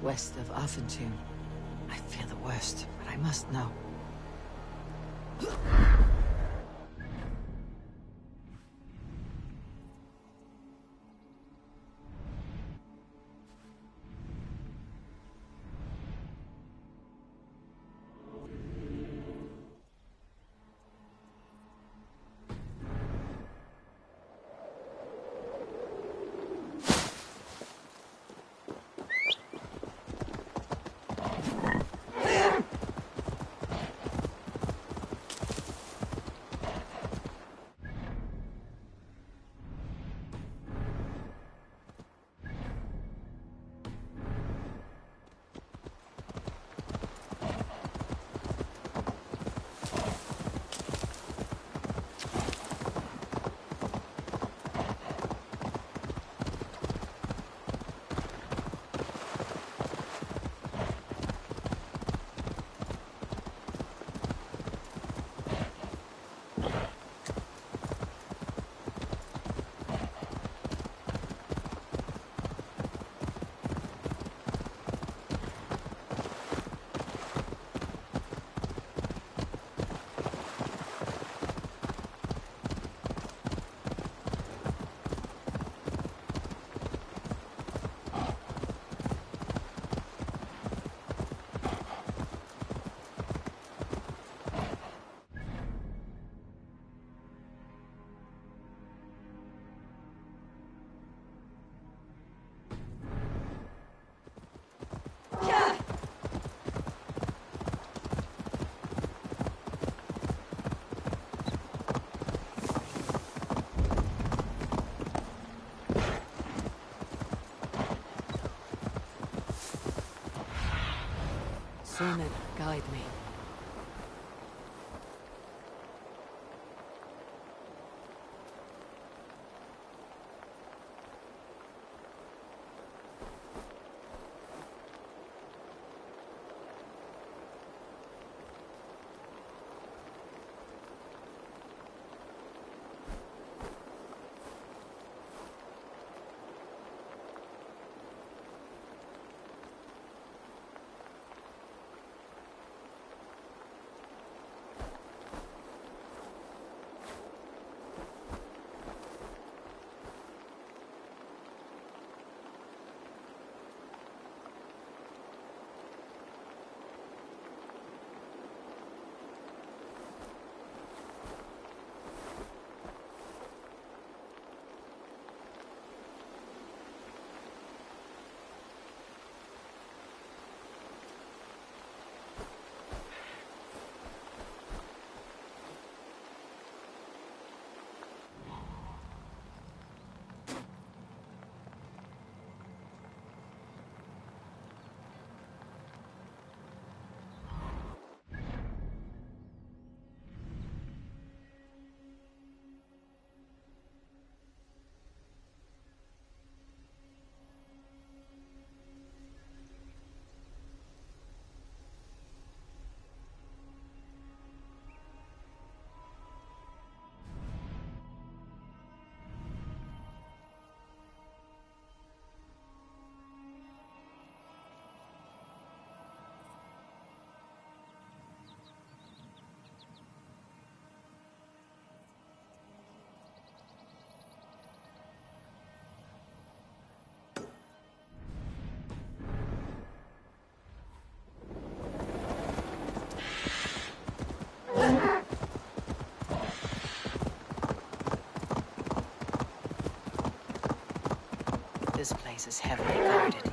west of Offentune. I fear the worst, but I must know. Sonnet, guide me. This place is heavily guarded.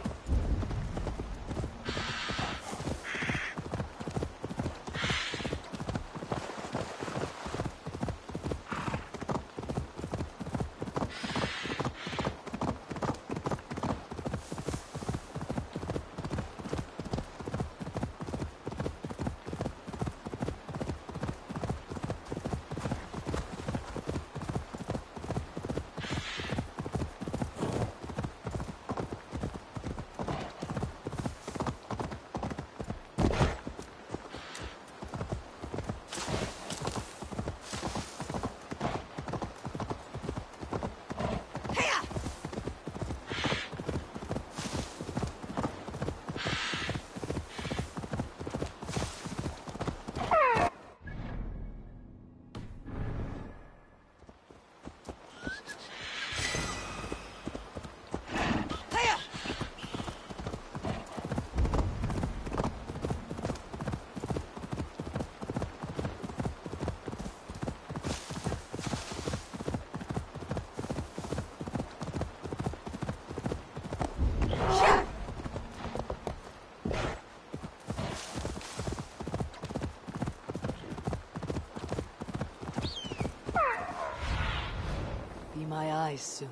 soon.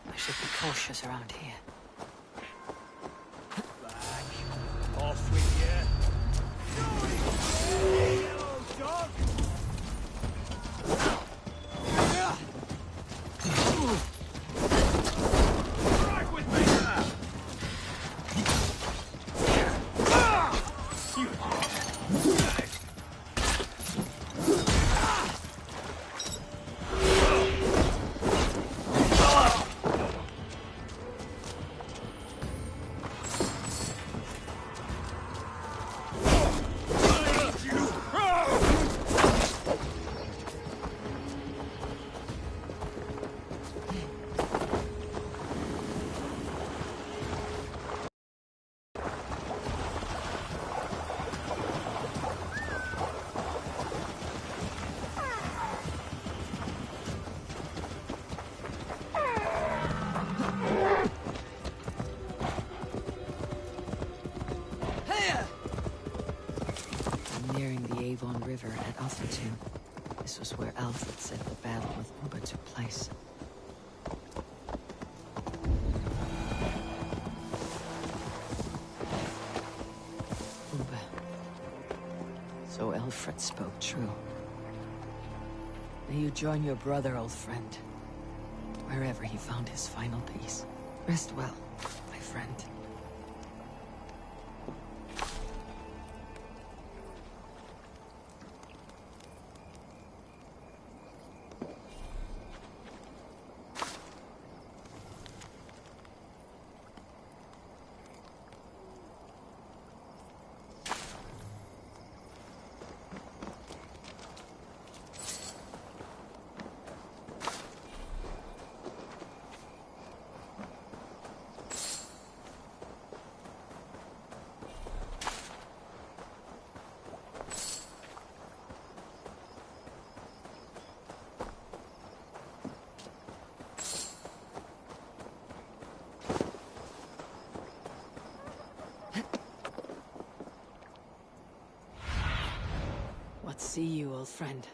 I should be cautious around here. Back. Off with you. Yellow dog. Right with me now. River at Atherton. This was where Alfred said the battle with Uber took place. Uber. So Alfred spoke true. May you join your brother, old friend, wherever he found his final peace. Rest well, my friend. What see you, old friend?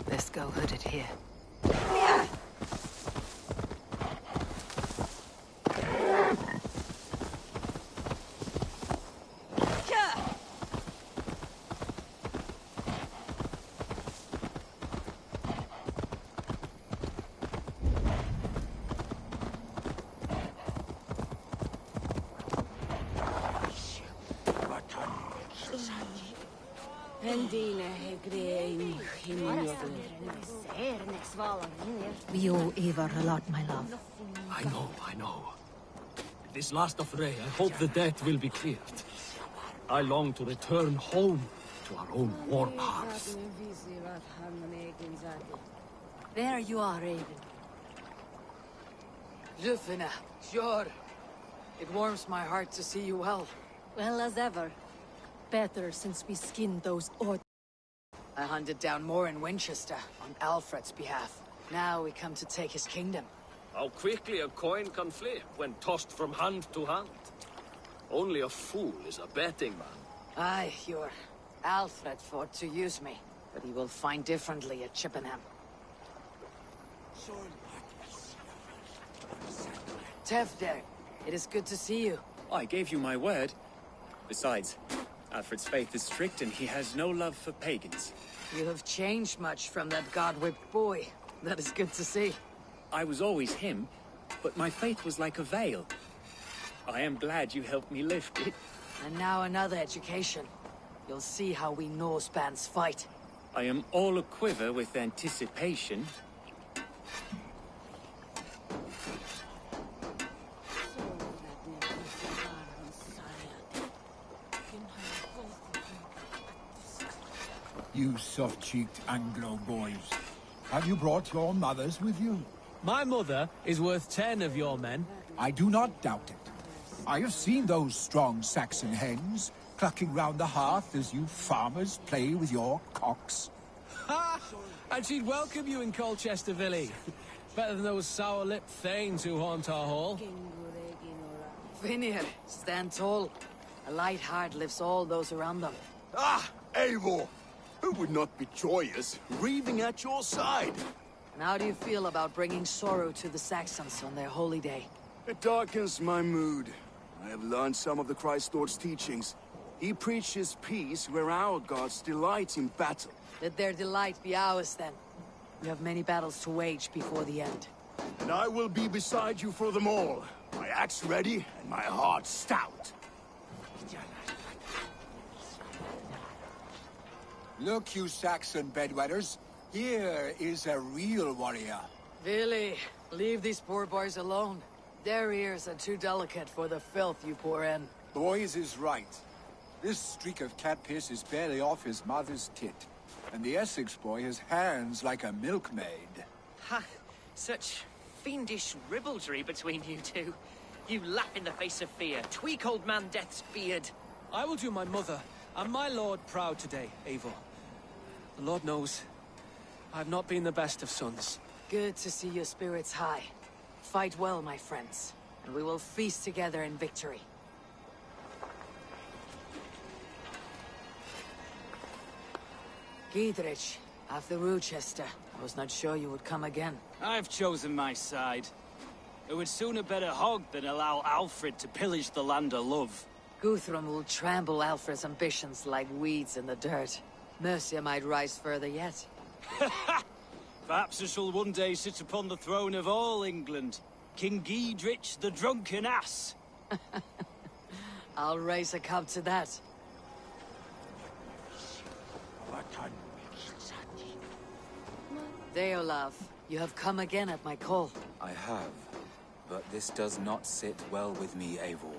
Let's go hooded here. We owe Eivor a lot, my love. I know. This last affray, I hope the debt will be cleared. I long to return home to our own warm hearth. There you are, Raven. Lufina, sure. It warms my heart to see you well. Well as ever. Better since we skinned those I hunted down more in Winchester on Alfred's behalf. Now we come to take his kingdom. How quickly a coin can flip when tossed from hand to hand. Only a fool is a betting man. Aye, your Alfred fought to use me, but he will find differently at Chippenham. Tevder, it is good to see you. I gave you my word. Besides, Alfred's faith is strict and he has no love for pagans. You have changed much from that god-whipped boy. That is good to see. I was always him, but my faith was like a veil. I am glad you helped me lift it. And now another education. You'll see how we Norse bands fight. I am all aquiver with anticipation. You soft-cheeked Anglo boys. Have you brought your mothers with you? My mother is worth 10 of your men. I do not doubt it. I have seen those strong Saxon hens clucking round the hearth as you farmers play with your cocks. Ha! And she'd welcome you in Colchester Villey. Better than those sour-lipped thanes who haunt our hall. Vinir, stand tall. A light heart lifts all those around them. Ah, Eivor! Who would not be joyous, raving at your side? And how do you feel about bringing sorrow to the Saxons on their holy day? It darkens my mood. I have learned some of the Christ Lord's teachings. He preaches peace where our gods delight in battle. Let their delight be ours, then. We have many battles to wage before the end. And I will be beside you for them all. My axe ready and my heart stout. Look, you Saxon bedwetters. Here is a real warrior. Vili, leave these poor boys alone. Their ears are too delicate for the filth you pour in. Boys is right. This streak of cat piss is barely off his mother's tit. And the Essex boy has hands like a milkmaid. Ha! Such fiendish ribaldry between you two. You laugh in the face of fear, tweak old man Death's beard. I will do my mother and my lord proud today, Eivor. The Lord knows, I have not been the best of sons. Good to see your spirits high. Fight well, my friends, and we will feast together in victory. Giedrich, after Rochester, I was not sure you would come again. I've chosen my side. I would sooner bet a hog than allow Alfred to pillage the land of love. Guthrum will trample Alfred's ambitions like weeds in the dirt. Mercia might rise further yet. Perhaps I shall one day sit upon the throne of all England. King Giedrich the drunken ass. I'll raise a cup to that. Deolav, you have come again at my call. I have, but this does not sit well with me, Eivor.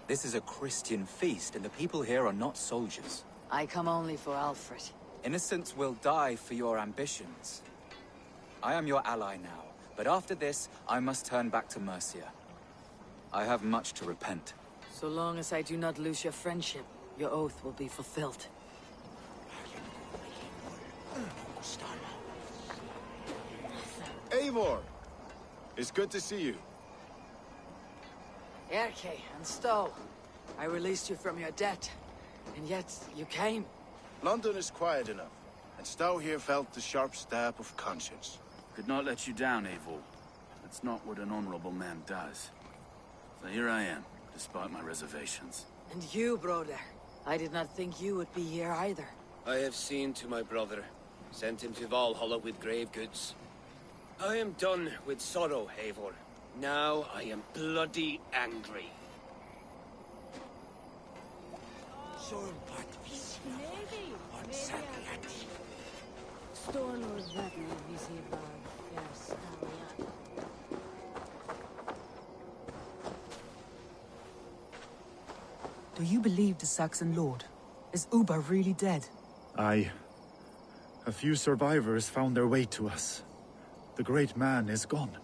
This is a Christian feast, and the people here are not soldiers. I come only for Alfred. Innocents will die for your ambitions. I am your ally now, but after this, I must turn back to Mercia. I have much to repent. So long as I do not lose your friendship, your oath will be fulfilled. Eivor! It's good to see you. Erke and Stowe, I released you from your debt, and yet you came. London is quiet enough, and Stowe here felt the sharp stab of conscience. Could not let you down, Eivor. That's not what an honorable man does. So here I am, despite my reservations. And you, brother. I did not think you would be here either. I have seen to my brother, sent him to Valhalla with grave goods. I am done with sorrow, Eivor. Now I am bloody angry. Do you believe the Saxon lord? Is Uber really dead? Aye. A few survivors found their way to us. The great man is gone.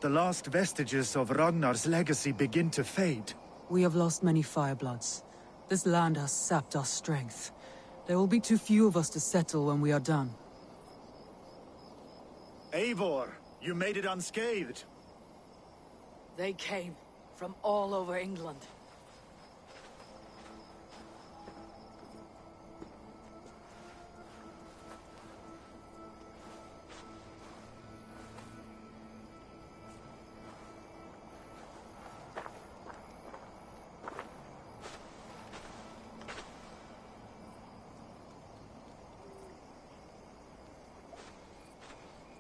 The last vestiges of Ragnar's legacy begin to fade. We have lost many firebloods. This land has sapped our strength. There will be too few of us to settle when we are done. Eivor, you made it unscathed. They came from all over England.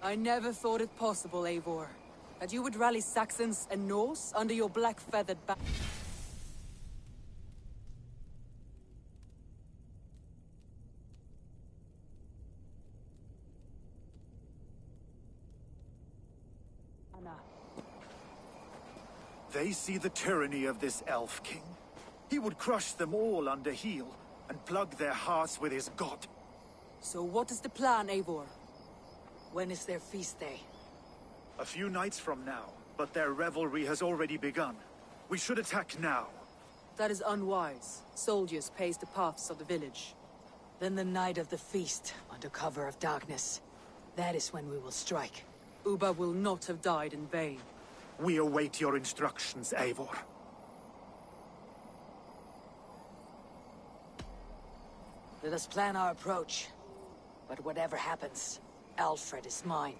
I never thought it possible, Eivor, that you would rally Saxons and Norse under your black-feathered banner. They see the tyranny of this elf king. He would crush them all under heel and plug their hearts with his god. So what is the plan, Eivor? When is their feast day? A few nights from now, but their revelry has already begun. We should attack now. That is unwise. Soldiers pace the paths of the village. Then the night of the feast, under cover of darkness. That is when we will strike. Uba will not have died in vain. We await your instructions, Eivor. Let us plan our approach. But whatever happens, Alfred is mine.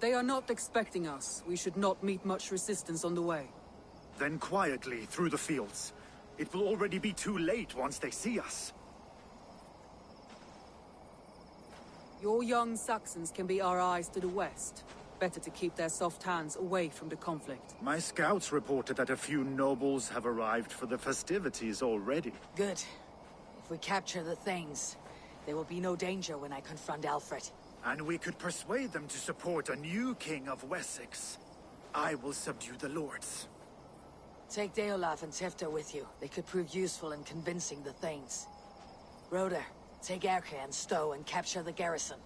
They are not expecting us. We should not meet much resistance on the way. Then quietly through the fields. It will already be too late once they see us. Your young Saxons can be our eyes to the west. Better to keep their soft hands away from the conflict. My scouts reported that a few nobles have arrived for the festivities already. Good. If we capture the Thanes, there will be no danger when I confront Alfred. And we could persuade them to support a new king of Wessex. I will subdue the lords. Take Deolaf and Tefta with you. They could prove useful in convincing the Thanes. Roder, take Erke and Stowe and capture the garrison.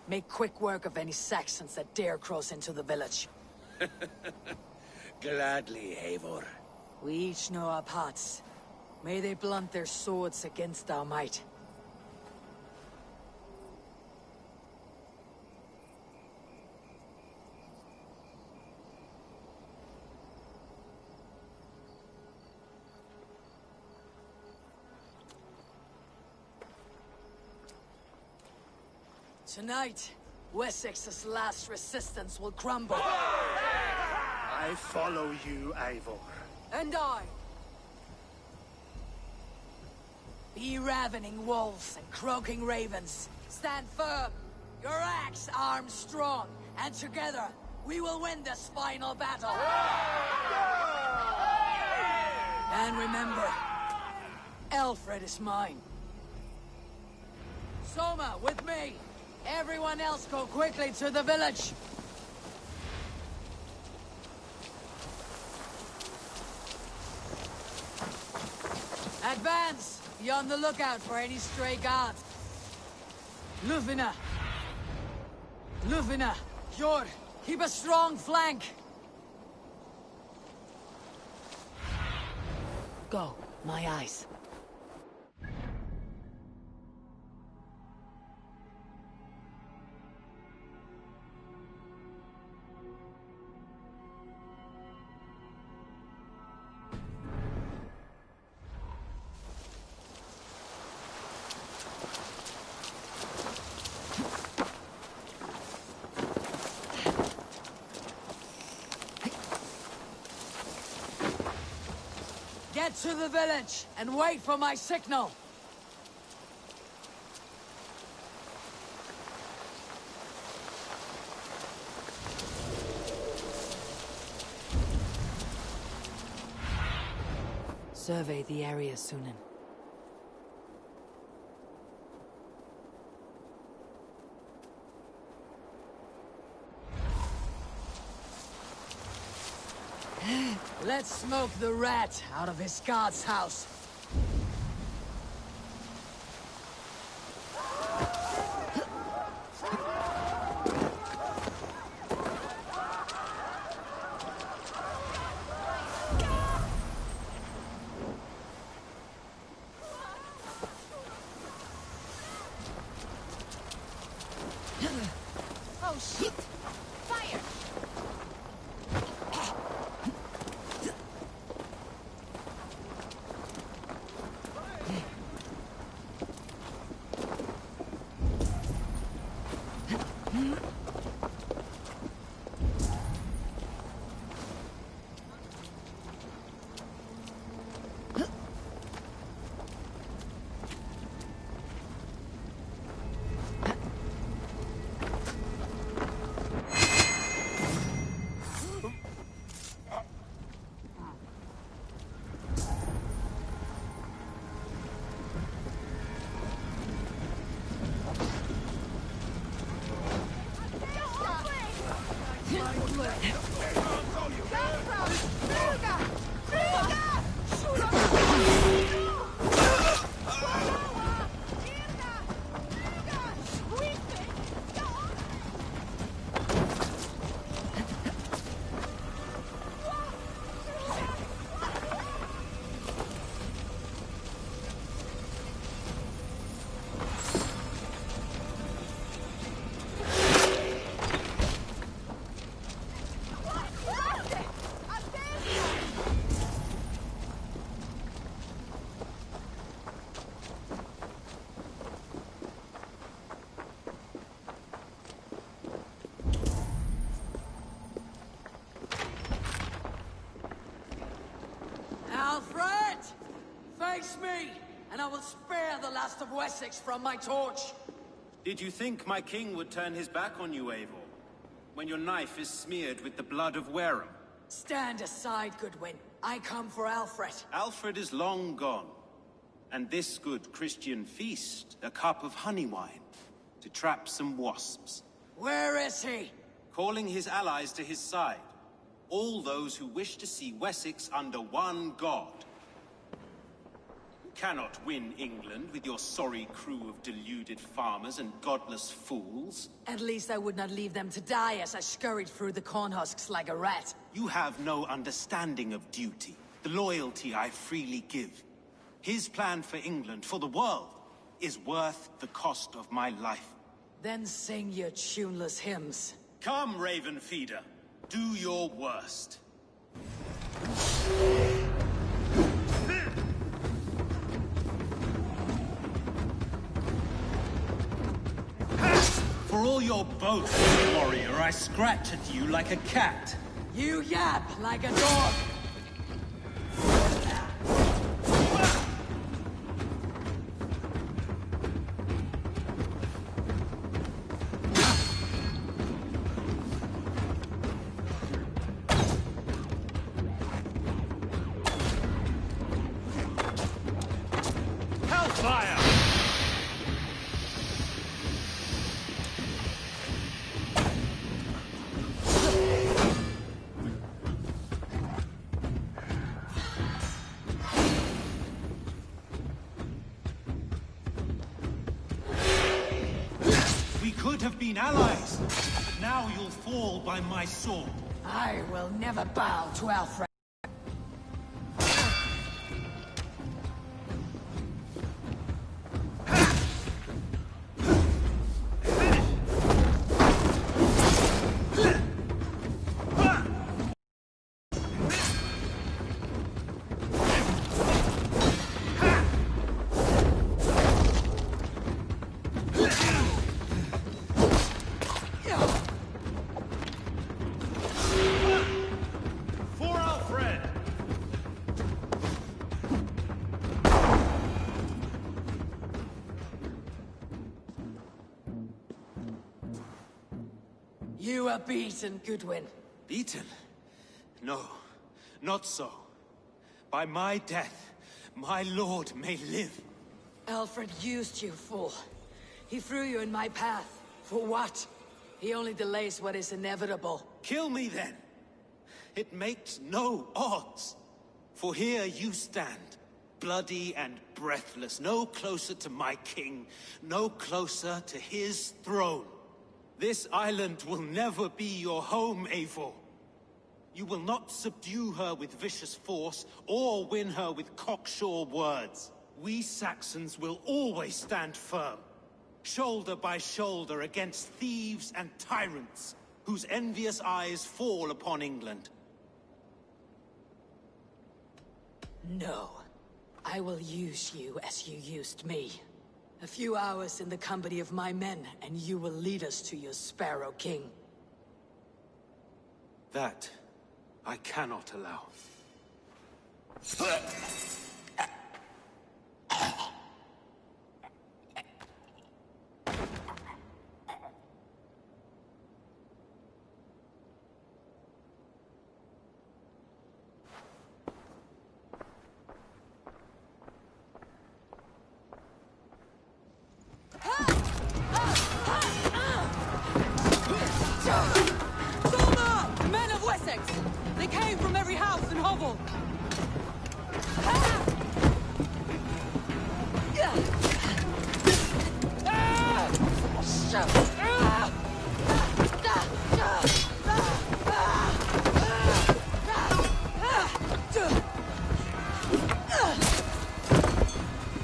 Make quick work of any Saxons that dare cross into the village. Gladly, Eivor. We each know our parts. May they blunt their swords against our might. Tonight, Wessex's last resistance will crumble. I follow you, Eivor. And I. Be ravening wolves and croaking ravens. Stand firm. Your axe arms strong. And together, we will win this final battle. And remember, Alfred is mine. Soma, with me. Everyone else go quickly to the village. Advance! Be on the lookout for any stray guards. Lufina! Lufina! Jor, keep a strong flank! Go, my eyes. Get to the village and wait for my signal. Survey the area, Sunan. Let's smoke the rat out of his guard's house. Oh shit! Fire! and I will spare the last of Wessex from my torch. Did you think my king would turn his back on you, Eivor? When your knife is smeared with the blood of Wareham? Stand aside, Goodwin. I come for Alfred. Alfred is long gone. And this good Christian feast, a cup of honey wine, to trap some wasps. Where is he? Calling his allies to his side. All those who wish to see Wessex under one god. You cannot win England with your sorry crew of deluded farmers and godless fools. At least I would not leave them to die as I scurried through the corn husks like a rat. You have no understanding of duty, the loyalty I freely give. His plan for England, for the world, is worth the cost of my life. Then sing your tuneless hymns. Come, Raven Feeder. Do your worst. For all your boasts, warrior, I scratch at you like a cat. You yap like a dog. Could have been allies. Now you'll fall by my sword. I will never bow to Alfred. You are beaten, Goodwin. Beaten? No, not so. By my death, my lord may live. Alfred used you, fool. He threw you in my path. For what? He only delays what is inevitable. Kill me then. It makes no odds. For here you stand, bloody and breathless, no closer to my king, no closer to his throne. This island will never be your home, Eivor. You will not subdue her with vicious force, or win her with cocksure words. We Saxons will always stand firm, shoulder by shoulder against thieves and tyrants, whose envious eyes fall upon England. No. I will use you as you used me. A few hours in the company of my men, and you will lead us to your Sparrow King. That I cannot allow. Men of Wessex! They came from every house and hovel!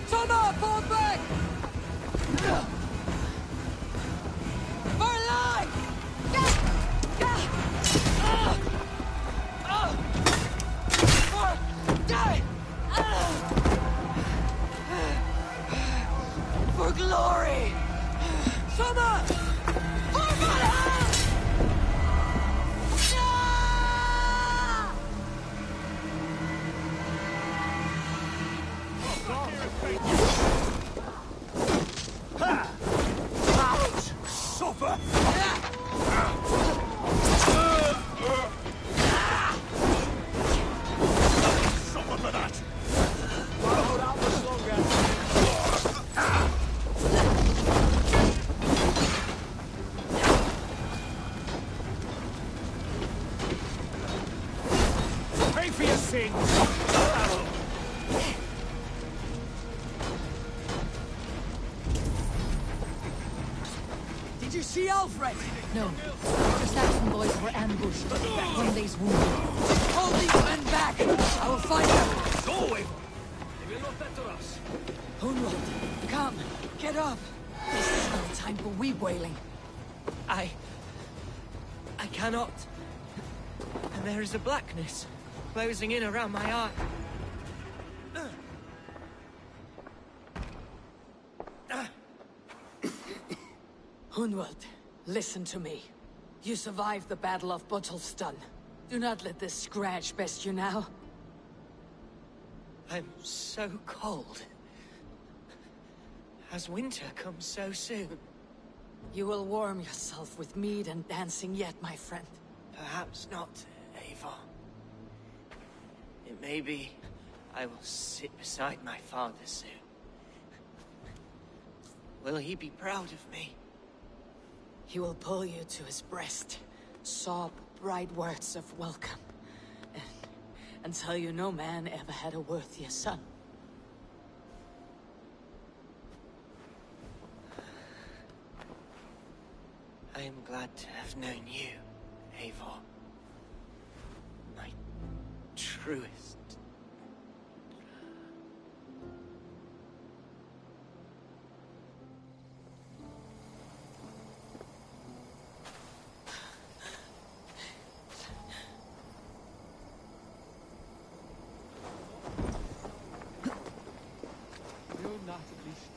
Toma, fall back! For life! For glory! Soma! For Valhalla! Suffer! Suffer for that! Hold out much longer. Pay for your sins! Did you see Alfred? No. The Saxon boys were ambushed. One day's wounded. Hold these men back! I will find them! Go away! They will not better us. Hunwald, come! Get up! This is no time for weep wailing. I cannot. And there is a blackness closing in around my eye. Hunwald, listen to me. You survived the Battle of Bottleston. Do not let this scratch best you now. I'm so cold. Has winter come so soon? You will warm yourself with mead and dancing yet, my friend. Perhaps not, Eivor. It may be I will sit beside my father soon. Will he be proud of me? He will pull you to his breast, sob bright words of welcome, and tell you no man ever had a worthier son. I am glad to have known you, Eivor. My truest.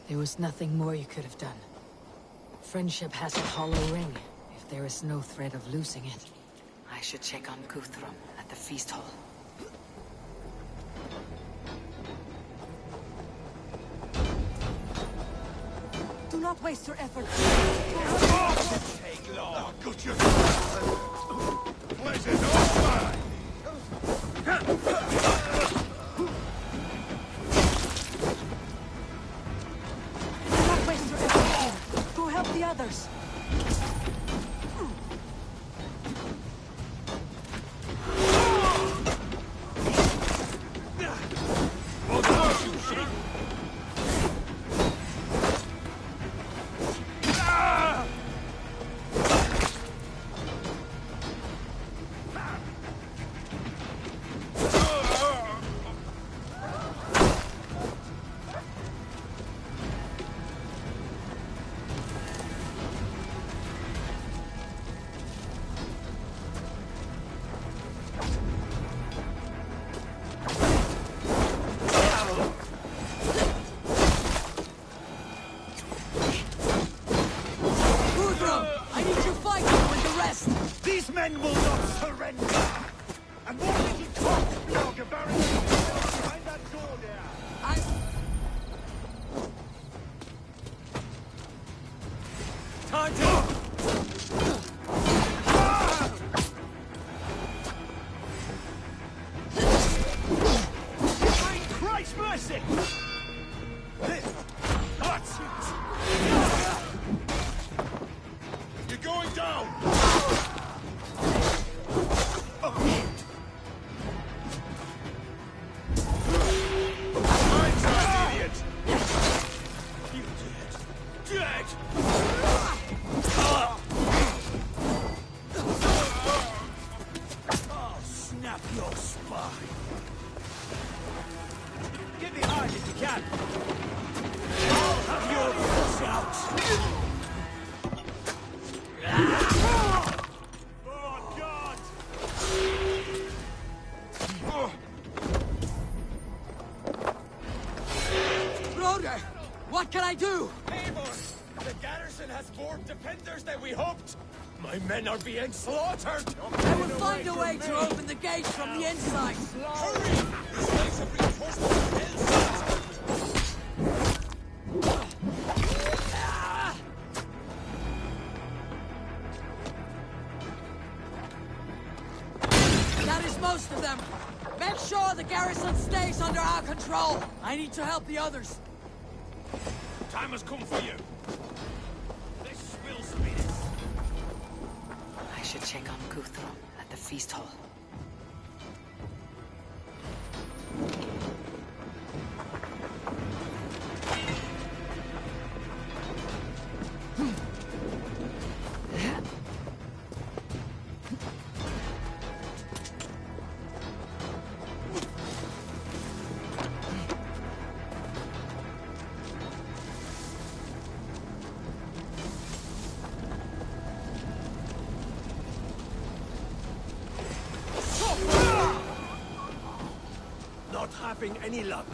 There was nothing more you could have done. Friendship has a hollow ring, if there is no threat of losing it. I should check on Guthrum at the feast hall. Do not waste your efforts. Take long. Got you. Pleasure's all mine. Help the others. These men will not surrender! And what little talk, Belgabarin, behind that door there! Time to... By Christ's mercy! That's it! You're going down! What can I do? Eivor! The garrison has more defenders than we hoped! My men are being slaughtered! I will find a way to open the gates from the inside! Hurry! This place of reinforcements is sure the garrison stays under our control. I need to help the others. Time has come for you. This will speed it. I should check on Guthrum at the feast hall. Not having any luck.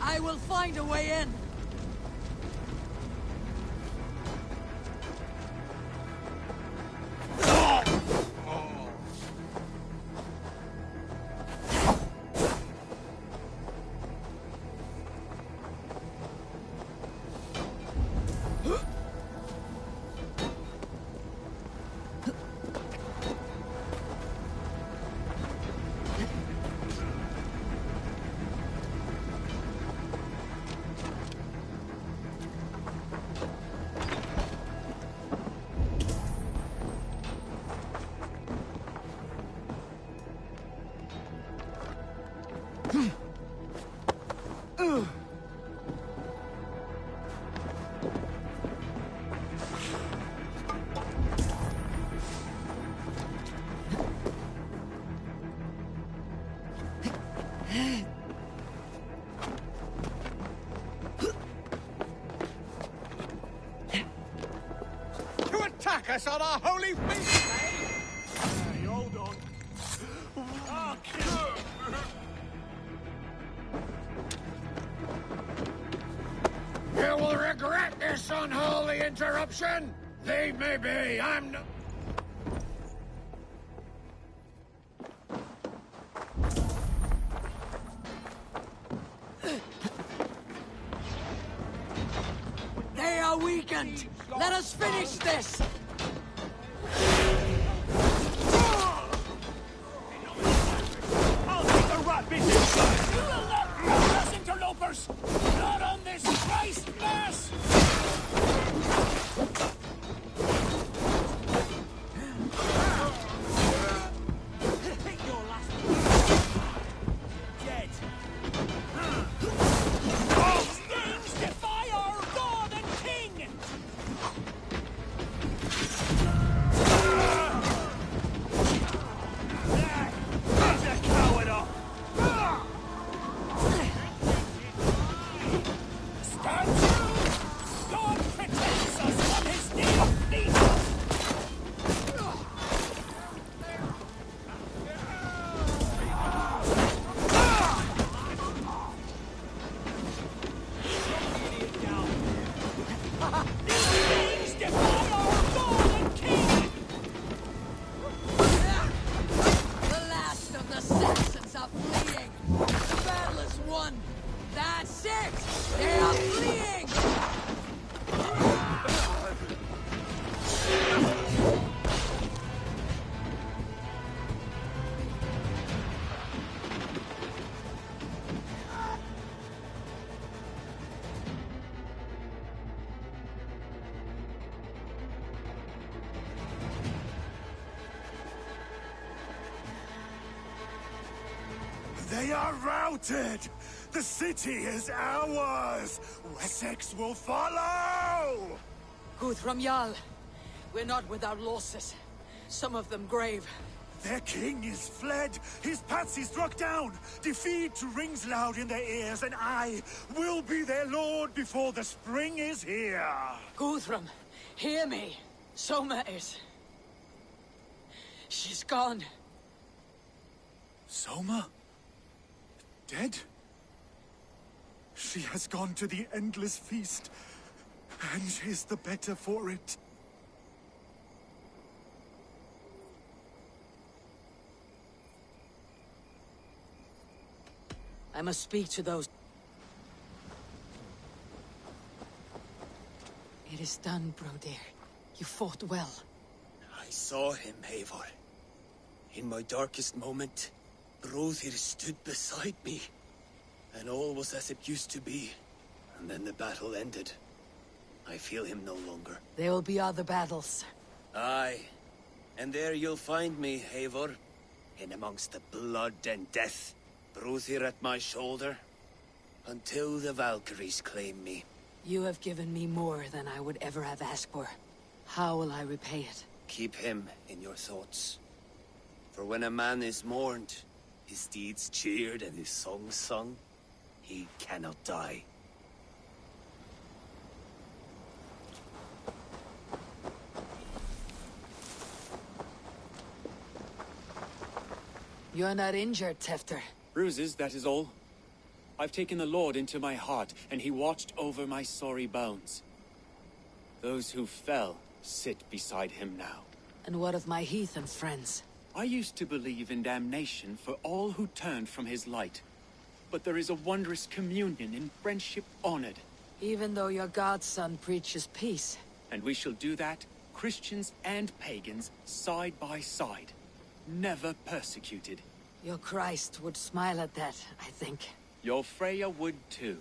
I will find a way in. To attack us on our holy feast, eh? Hey, hold on. You will regret this unholy interruption! Leave me be, I'm no— They are weakened. Let us finish this. I'll take the rat business! You will not cross us, interlopers! Not on this Christ Mass! Your last dead. These names defy our God and King! Get the coward up! Stand true! God protects us from his native feet! These names defy our God and King! The last of the Saxons are fleeing. The battle is won. That's it. They are fleeing. They are routed! The city is ours! Wessex will follow! Guthrum Jarl, we're not without losses. Some of them grave. Their king is fled! His patsy struck down! Defeat rings loud in their ears, and I will be their lord before the spring is here! Guthrum, hear me. Soma is... She's gone. Soma? Dead? She has gone to the endless feast, and is the better for it. I must speak to those... It is done, Brodir. You fought well. I saw him, Eivor. In my darkest moment, Brodir stood beside me. And all was as it used to be. And then the battle ended. I feel him no longer. There will be other battles. Aye. And there you'll find me, Eivor. In amongst the blood and death. Brodir at my shoulder. Until the Valkyries claim me. You have given me more than I would ever have asked for. How will I repay it? Keep him in your thoughts. For when a man is mourned, his deeds cheered and his songs sung, he cannot die. You're not injured, Tefter. Bruises, that is all. I've taken the Lord into my heart, and he watched over my sorry bones. Those who fell sit beside him now. And what of my heathen friends? I used to believe in damnation for all who turned from his light. But there is a wondrous communion in friendship honored. Even though your godson preaches peace. And we shall do that, Christians and pagans, side by side. Never persecuted. Your Christ would smile at that, I think. Your Freya would too.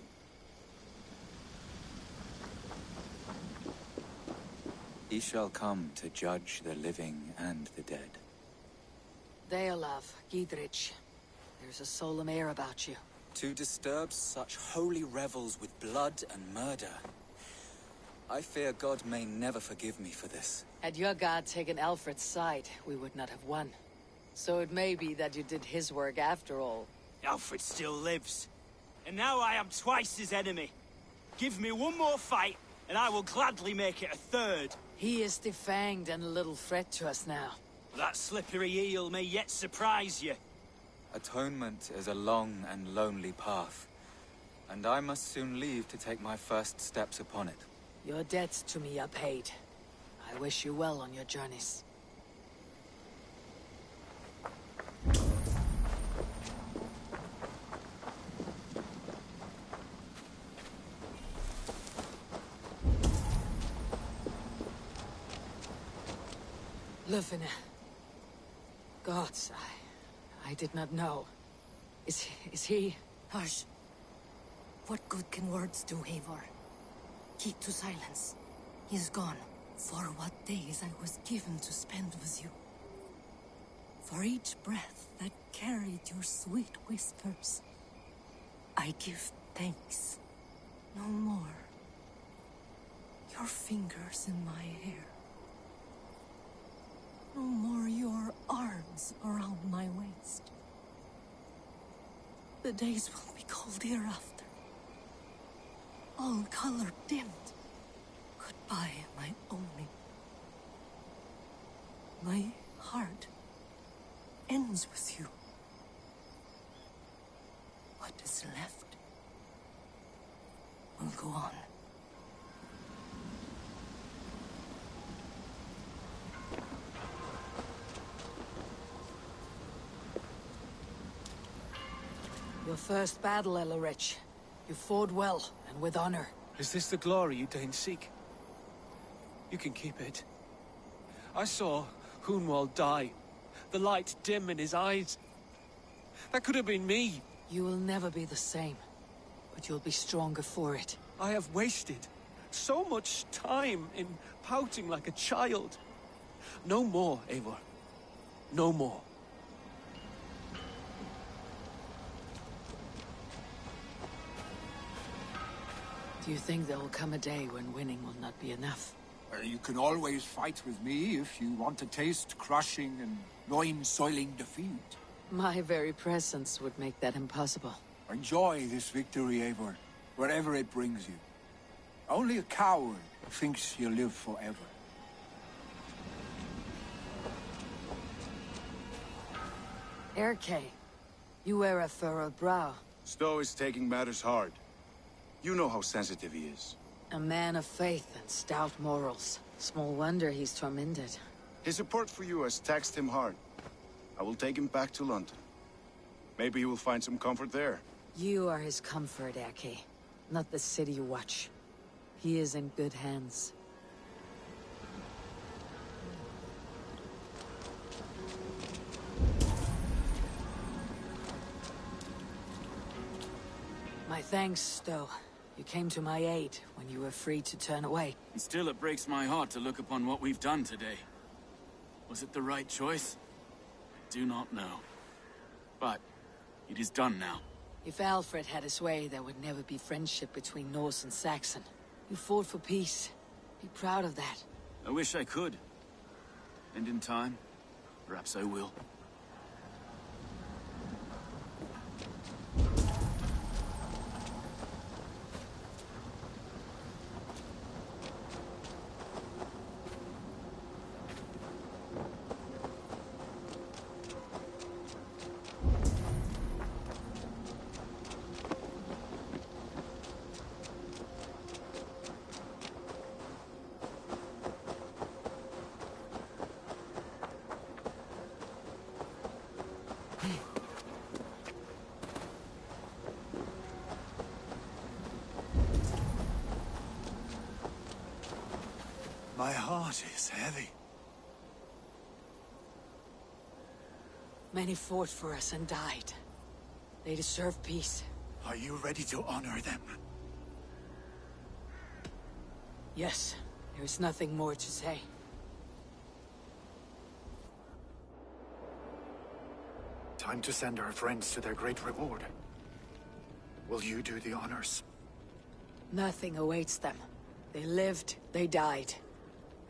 He shall come to judge the living and the dead. Deolav, Gidrich. There's a solemn air about you. To disturb such holy revels with blood and murder. I fear God may never forgive me for this. Had your god taken Alfred's side, we would not have won. So it may be that you did his work after all. Alfred still lives. And now I am twice his enemy. Give me one more fight, and I will gladly make it a third. He is defanged and a little threat to us now. That slippery eel may yet surprise you. Atonement is a long and lonely path, and I must soon leave to take my first steps upon it. Your debts to me are paid. I wish you well on your journeys. Lufina. Gods, I did not know. Is he... Hush. What good can words do, Eivor? Keep to silence. He is gone. For what days I was given to spend with you. For each breath that carried your sweet whispers. I give thanks. No more. Your fingers in my hair. No more your arms around my waist. The days will be cold hereafter. All color dimmed. Goodbye, my only. My heart ends with you. What is left will go on. Your first battle, Elorich. You fought well, and with honor. Is this the glory you deign seek? You can keep it. I saw Hunwald die. The light dim in his eyes. That could have been me. You will never be the same. But you'll be stronger for it. I have wasted so much time in pouting like a child. No more, Eivor. No more. Do you think there will come a day when winning will not be enough? Well, you can always fight with me if you want to taste crushing and loin-soiling defeat. My very presence would make that impossible. Enjoy this victory, Eivor, wherever it brings you. Only a coward thinks he'll live forever. Erke, you wear a furrowed brow. Stowe is taking matters hard. You know how sensitive he is. A man of faith and stout morals. Small wonder he's tormented. His support for you has taxed him hard. I will take him back to London. Maybe he will find some comfort there. You are his comfort, Erke. Not the city you watch. He is in good hands. My thanks, though. You came to my aid when you were free to turn away. And still it breaks my heart to look upon what we've done today. Was it the right choice? I do not know. But it is done now. If Alfred had his way, there would never be friendship between Norse and Saxon. You fought for peace. Be proud of that. I wish I could. And in time, perhaps I will. My heart is heavy. Many fought for us and died. They deserve peace. Are you ready to honor them? Yes, there is nothing more to say. Time to send our friends to their great reward. Will you do the honors? Nothing awaits them. They lived, they died.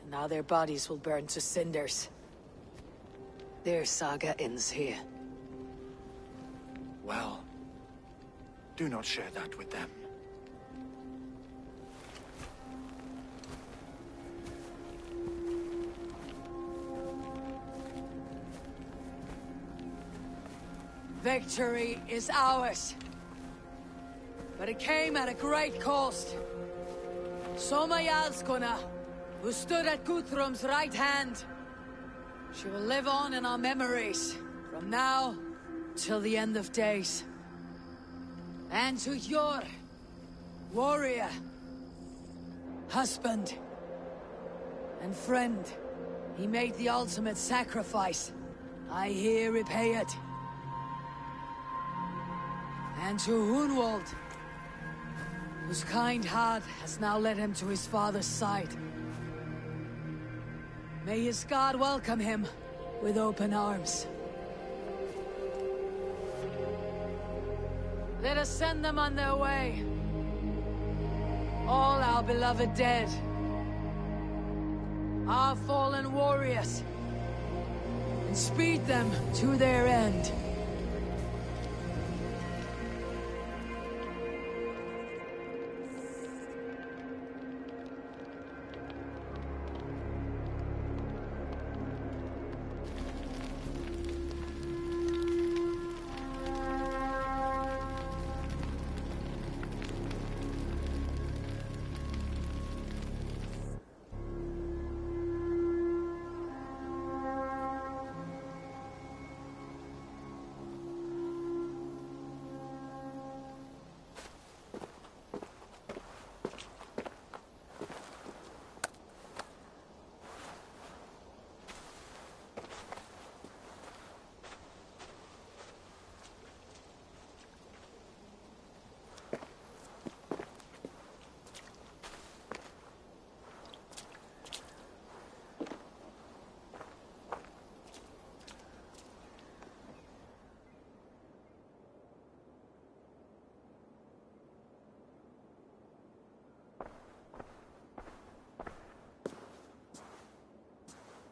And now their bodies will burn to cinders. Their saga ends here. Well, do not share that with them. Victory is ours. But it came at a great cost. Soma Jarlskona, who stood at Guthrum's right hand. She will live on in our memories, from now till the end of days. And to your warrior, husband, and friend, he made the ultimate sacrifice. I here repay it. And to Hunwald, whose kind heart has now led him to his father's side. May his God welcome him with open arms. Let us send them on their way. All our beloved dead. Our fallen warriors. And speed them to their end.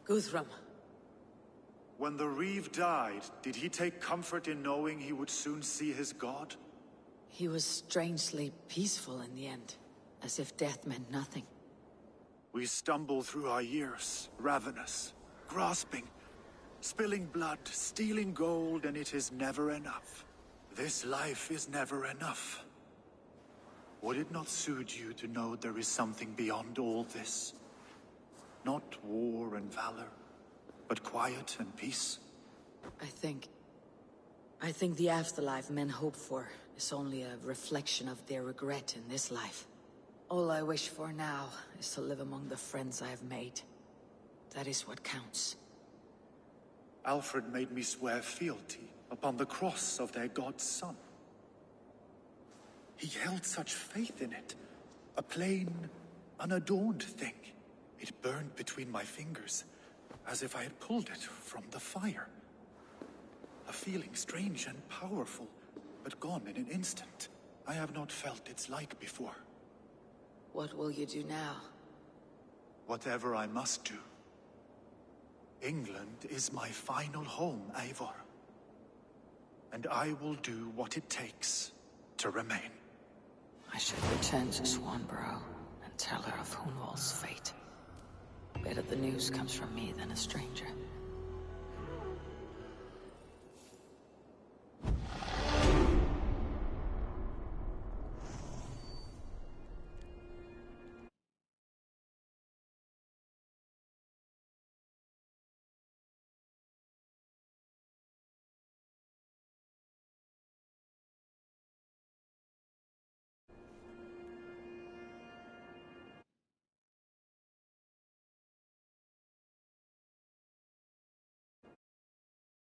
Guthrum. When the Reeve died, did he take comfort in knowing he would soon see his god? He was strangely peaceful in the end, as if death meant nothing. We stumble through our years, ravenous, grasping, spilling blood, stealing gold, and it is never enough. This life is never enough. Would it not suit you to know there is something beyond all this? Not war and valor, but quiet and peace? I think the afterlife men hope for is only a reflection of their regret in this life. All I wish for now is to live among the friends I have made. That is what counts. Alfred made me swear fealty upon the cross of their god's son. He held such faith in it. A plain, unadorned thing. It burned between my fingers, as if I had pulled it from the fire. A feeling strange and powerful, but gone in an instant. I have not felt its like before. What will you do now? Whatever I must do. England is my final home, Eivor. And I will do what it takes to remain. I should return to Swanborough and tell her of Hunwald's fate. Better the news comes from me than a stranger.